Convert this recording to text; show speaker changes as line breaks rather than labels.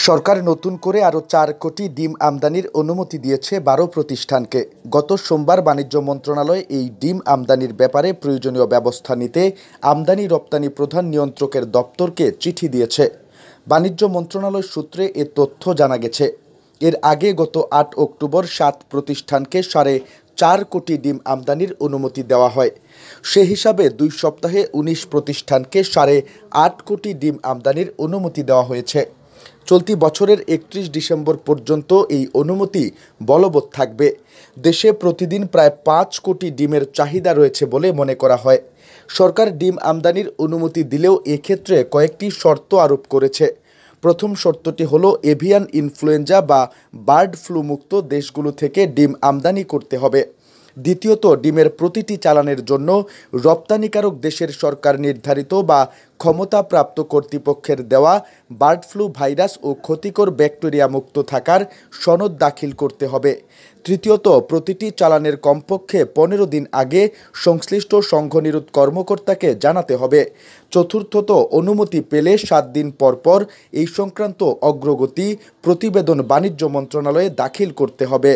সরকার নতুন করে আরও ৪ কোটি ডিম আমদানির অনুমতি দিয়েছে ১২ প্রতিষ্ঠানকে। গত সোমবার বাণিজ্য মন্ত্রণালয় এই ডিম আমদানির ব্যাপারে প্রয়োজনীয় ব্যবস্থা নিতে আমদানি রপ্তানি প্রধান নিয়ন্ত্রকের দপ্তরকে চিঠি দিয়েছে। বাণিজ্য মন্ত্রণালয় সূত্রে এ তথ্য জানা গেছে। এর আগে গত ৮ অক্টোবর ৭ প্রতিষ্ঠানকে ৪.৫ কোটি ডিম আমদানির অনুমতি দেওয়া হয়। সে হিসাবে ২ সপ্তাহে ১৯ প্রতিষ্ঠানকে ৮.৫ কোটি ডিম আমদানির অনুমতি দেওয়া হয়েছে। চলতি বছরের ৩১ ডিসেম্বর পর্যন্ত এই অনুমতি বলবৎ থাকবে। দেশে প্রতিদিন প্রায় ৫ কোটি ডিমের চাহিদা রয়েছে বলে মনে করা হয়। সরকার ডিম আমদানির অনুমতি দিলেও এক্ষেত্রে কয়েকটি শর্ত আরোপ করেছে। প্রথম শর্তটি হলো এভিয়ান ইনফ্লুয়েঞ্জা বা বার্ড ফ্লু মুক্ত দেশগুলো থেকে ডিম আমদানি করতে হবে। দ্বিতীয়ত, ডিমের প্রতিটি চালানের জন্য রপ্তানিকারক দেশের সরকার নির্ধারিত বা ক্ষমতাপ্রাপ্ত কর্তৃপক্ষের দেওয়া বার্ড ফ্লু ভাইরাস ও ক্ষতিকর ব্যাকটেরিয়া মুক্ত থাকার সনদ দাখিল করতে হবে। তৃতীয়ত, প্রতিটি চালানের কমপক্ষে ১৫ দিন আগে সংশ্লিষ্ট সংঘনিরোধ কর্মকর্তাকে জানাতে হবে। চতুর্থত, অনুমতি পেলে ৭ দিন পর এই সংক্রান্ত অগ্রগতি প্রতিবেদন বাণিজ্য মন্ত্রণালয়ে দাখিল করতে হবে।